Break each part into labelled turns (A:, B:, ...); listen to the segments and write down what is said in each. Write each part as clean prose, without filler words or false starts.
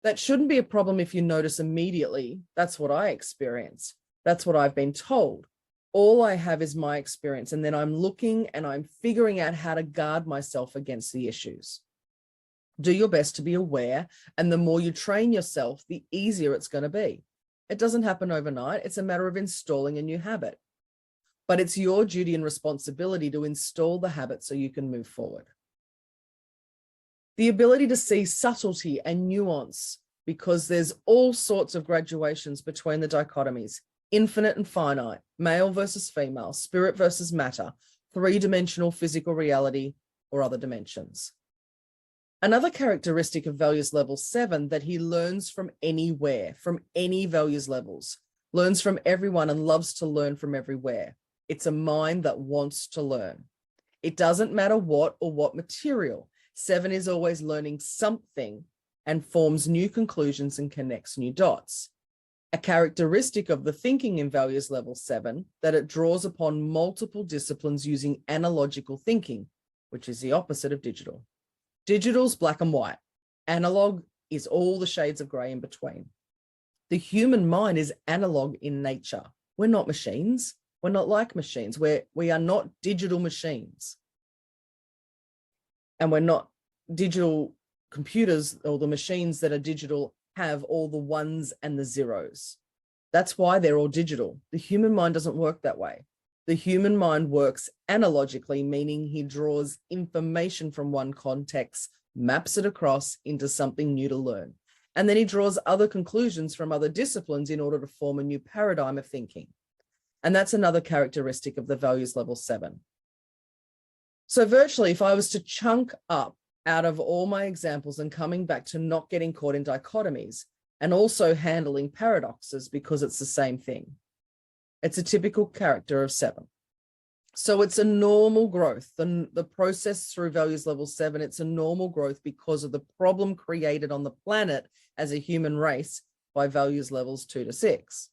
A: That shouldn't be a problem if you notice immediately. That's what I experience. That's what I've been told. All I have is my experience, and then I'm looking and I'm figuring out how to guard myself against the issues. Do your best to be aware, and the more you train yourself, the easier it's going to be. It doesn't happen overnight. It's a matter of installing a new habit. But it's your duty and responsibility to install the habit so you can move forward. The ability to see subtlety and nuance, because there's all sorts of graduations between the dichotomies: infinite and finite, male versus female, spirit versus matter, three-dimensional physical reality, or other dimensions. Another characteristic of values level 7 that he learns from anywhere, from any values levels, learns from everyone and loves to learn from everywhere. It's a mind that wants to learn. It doesn't matter what or what material. 7 is always learning something and forms new conclusions and connects new dots. A characteristic of the thinking in values level 7, that it draws upon multiple disciplines using analogical thinking, which is the opposite of digital. Digital's black and white. Analog is all the shades of gray in between. The human mind is analog in nature. We're not machines. We're not like machines. We are not digital machines. And we're not digital computers, or the machines that are digital have all the ones and the zeros. That's why they're all digital. The human mind doesn't work that way. The human mind works analogically, meaning he draws information from one context, maps it across into something new to learn. And then he draws other conclusions from other disciplines in order to form a new paradigm of thinking. And that's another characteristic of the values level 7. So virtually, if I was to chunk up out of all my examples and coming back to not getting caught in dichotomies and also handling paradoxes, because it's the same thing. It's a typical character of 7. So it's a normal growth. The process through values level 7, it's a normal growth because of the problem created on the planet as a human race by values levels 2 to 6.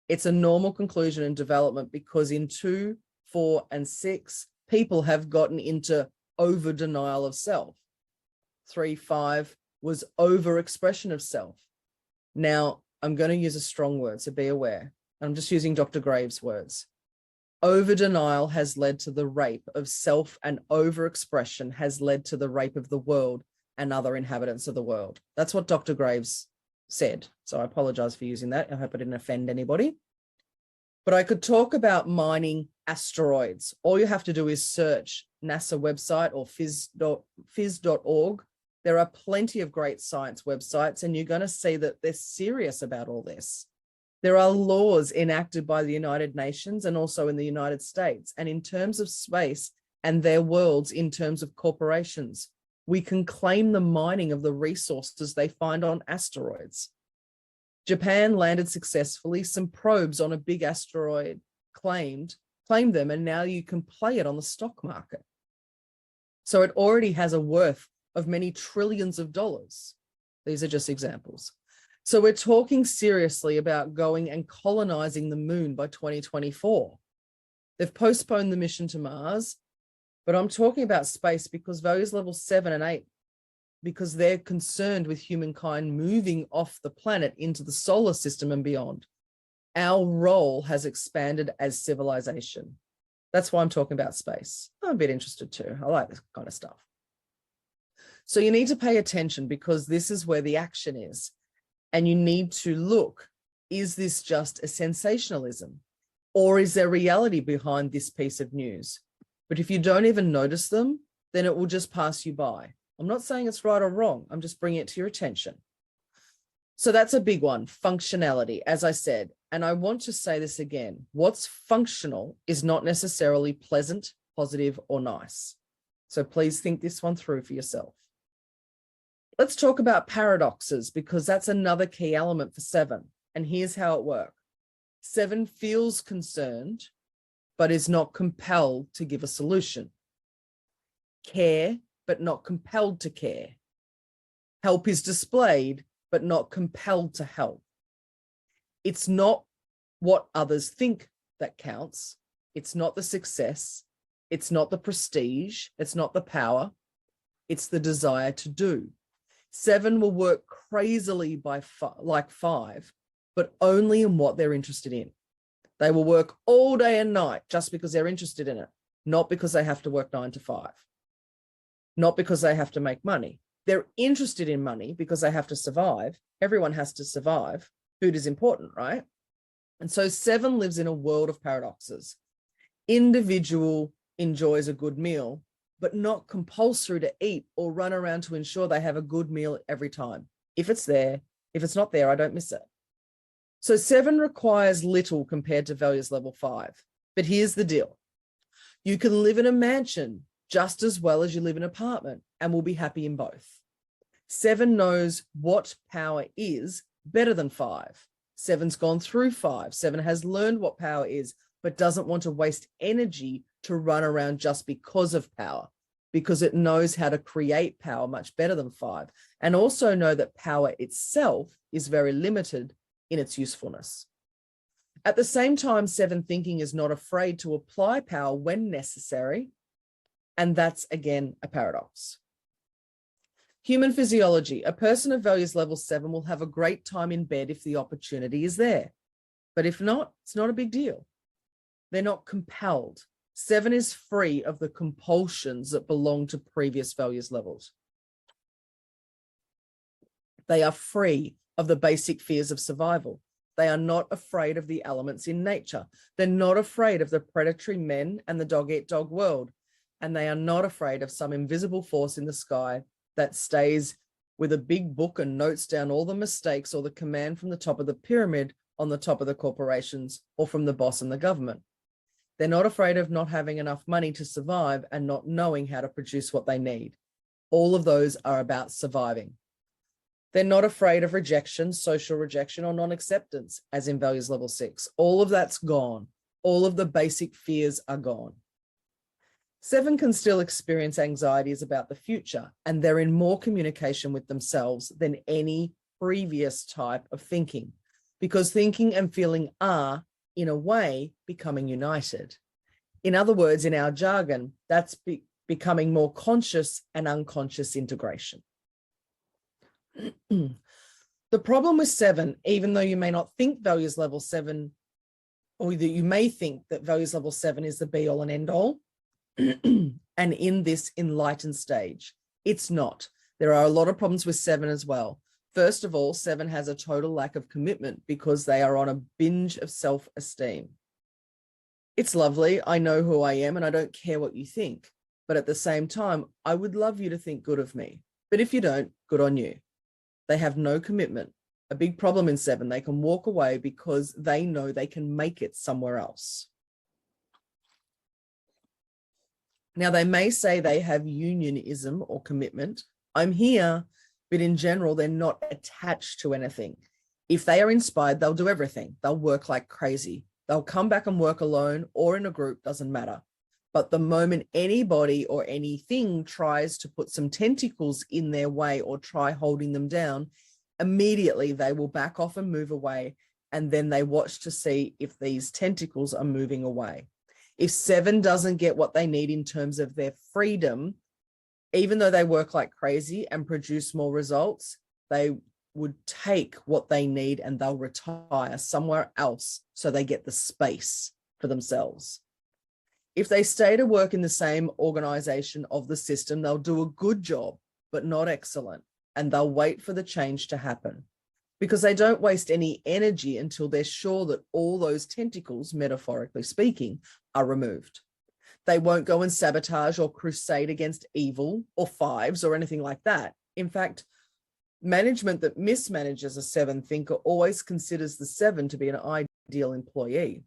A: It's a normal conclusion and development because in 2, 4, and 6, people have gotten into over denial of self. 3, 5 was over expression of self. Now, I'm going to use a strong word, so be aware. I'm just using Dr. Graves' words. Over denial has led to the rape of self, and over expression has led to the rape of the world and other inhabitants of the world. That's what Dr. Graves said. So I apologize for using that. I hope I didn't offend anybody. But I could talk about mining asteroids. All you have to do is search NASA website or phys.org. There are plenty of great science websites, and you're going to see that they're serious about all this. There are laws enacted by the United Nations and also in the United States. And in terms of space and their worlds, in terms of corporations, we can claim the mining of the resources they find on asteroids. Japan landed successfully some probes on a big asteroid, claimed them, and now you can play it on the stock market. So it already has a worth of many trillions of dollars. These are just examples. So we're talking seriously about going and colonizing the moon by 2024. They've postponed the mission to Mars, but I'm talking about space because values level 7 and 8, because they're concerned with humankind moving off the planet into the solar system and beyond. Our role has expanded as civilization. That's why I'm talking about space. I'm a bit interested too. I like this kind of stuff. So you need to pay attention because this is where the action is. And you need to look, is this just a sensationalism? Or is there reality behind this piece of news? But if you don't even notice them, then it will just pass you by. I'm not saying it's right or wrong. I'm just bringing it to your attention. So that's a big one, functionality, as I said. And I want to say this again. What's functional is not necessarily pleasant, positive, or nice. So please think this one through for yourself. Let's talk about paradoxes because that's another key element for 7. And here's how it works. 7 feels concerned, but is not compelled to give a solution. Care, but not compelled to care. Help is displayed, but not compelled to help. It's not what others think that counts. It's not the success. It's not the prestige. It's not the power. It's the desire to do. 7 will work crazily like 5, but only in what they're interested in. They will work all day and night just because they're interested in it, not because they have to work 9 to 5, not because they have to make money. They're interested in money because they have to survive. Everyone has to survive. Food is important, right? And so 7 lives in a world of paradoxes. Individual enjoys a good meal, but not compulsory to eat or run around to ensure they have a good meal every time. If it's there, if it's not there, I don't miss it. So 7 requires little compared to values level 5. But here's the deal. You can live in a mansion just as well as you live in an apartment and will be happy in both. 7 knows what power is better than 5. 7's gone through 5. 7 has learned what power is, but doesn't want to waste energy to run around just because of power, because it knows how to create power much better than 5, and also know that power itself is very limited in its usefulness. At the same time, 7 thinking is not afraid to apply power when necessary, and that's again a paradox. Human physiology. A person of values level 7 will have a great time in bed if the opportunity is there. But if not, it's not a big deal. They're not compelled. 7 is free of the compulsions that belong to previous values levels. They are free of the basic fears of survival. They are not afraid of the elements in nature. They're not afraid of the predatory men and the dog-eat-dog world. And they are not afraid of some invisible force in the sky that stays with a big book and notes down all the mistakes or the command from the top of the pyramid on the top of the corporations or from the boss and the government. They're not afraid of not having enough money to survive and not knowing how to produce what they need. All of those are about surviving. They're not afraid of rejection, social rejection, or non-acceptance, as in values level 6. All of that's gone. All of the basic fears are gone. 7 can still experience anxieties about the future, and they're in more communication with themselves than any previous type of thinking, because thinking and feeling are, in a way, becoming united. In other words, in our jargon, that's becoming more conscious and unconscious integration. The problem with 7, even though you may not think values level 7, or that you may think that values level 7 is the be all and end all, and in this enlightened stage, it's not. There are a lot of problems with 7 as well. First of all, 7 has a total lack of commitment because they are on a binge of self-esteem. It's lovely. I know who I am and I don't care what you think. But at the same time, I would love you to think good of me. But if you don't, good on you. They have no commitment. A big problem in 7. They can walk away because they know they can make it somewhere else. Now, they may say they have unionism or commitment. I'm here, but in general, they're not attached to anything. If they are inspired, they'll do everything. They'll work like crazy. They'll come back and work alone or in a group, doesn't matter. But the moment anybody or anything tries to put some tentacles in their way or try holding them down, immediately they will back off and move away. And then they watch to see if these tentacles are moving away. If 7 doesn't get what they need in terms of their freedom, even though they work like crazy and produce more results, they would take what they need and they'll retire somewhere else so they get the space for themselves. If they stay to work in the same organization of the system, they'll do a good job, but not excellent, and they'll wait for the change to happen because they don't waste any energy until they're sure that all those tentacles, metaphorically speaking, are removed. They won't go and sabotage or crusade against evil or 5s or anything like that. In fact, management that mismanages a 7 thinker always considers the 7 to be an ideal employee.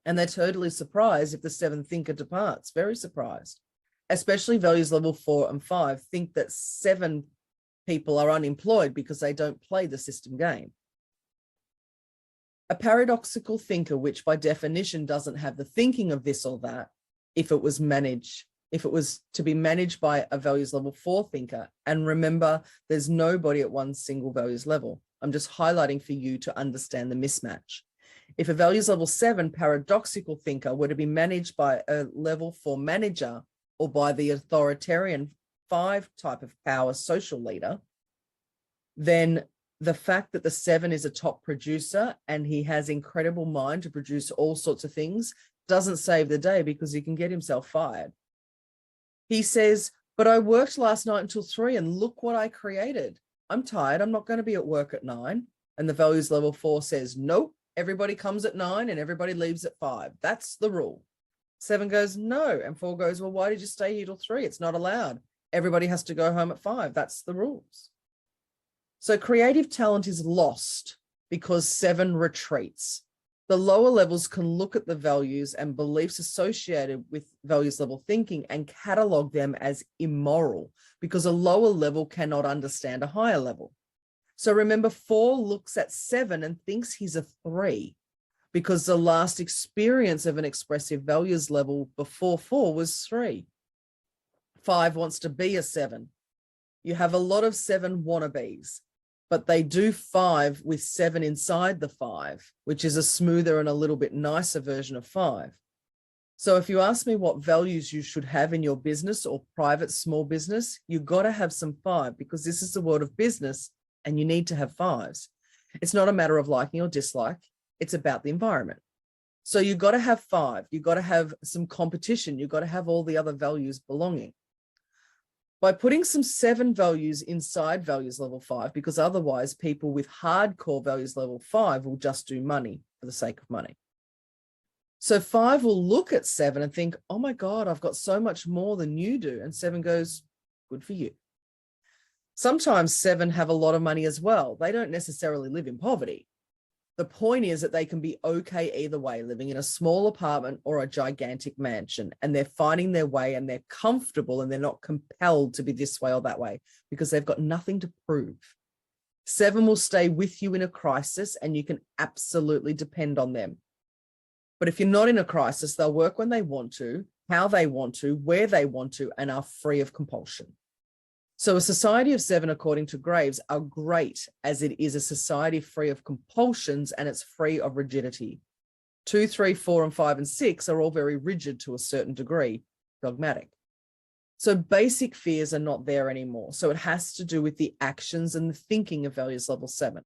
A: And they're totally surprised if the 7 thinker departs, very surprised. Especially values level 4 and 5 think that 7 people are unemployed because they don't play the system game. A paradoxical thinker, which by definition doesn't have the thinking of this or that, if it was to be managed by a values level 4 thinker. And remember, there's nobody at one single values level. I'm just highlighting for you to understand the mismatch. If a values level 7 paradoxical thinker were to be managed by a level 4 manager or by the authoritarian 5 type of power social leader, then the fact that the 7 is a top producer and he has incredible mind to produce all sorts of things doesn't save the day, because he can get himself fired. He says, but I worked last night until 3 and look what I created. I'm tired. I'm not going to be at work at 9. And the values level 4 says, nope, everybody comes at 9 and everybody leaves at 5. That's the rule. 7 goes, no. And 4 goes, well, why did you stay here till 3? It's not allowed. Everybody has to go home at 5. That's the rules. So creative talent is lost because 7 retreats. The lower levels can look at the values and beliefs associated with values level thinking and catalog them as immoral, because a lower level cannot understand a higher level. So remember, 4 looks at 7 and thinks he's a 3, because the last experience of an expressive values level before 4 was 3. 5 wants to be a 7. You have a lot of 7 wannabes, but they do 5 with 7 inside the 5, which is a smoother and a little bit nicer version of 5. So if you ask me what values you should have in your business or private small business, you've got to have some 5, because this is the world of business and you need to have 5s. It's not a matter of liking or dislike. It's about the environment. So you've got to have 5. You've got to have some competition. You've got to have all the other values belonging. By putting some 7 values inside values level 5, because otherwise people with hardcore values level 5 will just do money for the sake of money. So 5 will look at 7 and think, oh my God, I've got so much more than you do. And 7 goes, good for you. Sometimes 7 have a lot of money as well. They don't necessarily live in poverty. The point is that they can be okay either way, living in a small apartment or a gigantic mansion, and they're finding their way and they're comfortable and they're not compelled to be this way or that way because they've got nothing to prove. 7 will stay with you in a crisis and you can absolutely depend on them. But if you're not in a crisis, they'll work when they want to, how they want to, where they want to, and are free of compulsion. So a society of 7, according to Graves, are great as it is a society free of compulsions and it's free of rigidity. 2, 3, 4, and 5, and 6 are all very rigid to a certain degree, dogmatic. So basic fears are not there anymore. So it has to do with the actions and the thinking of values level 7.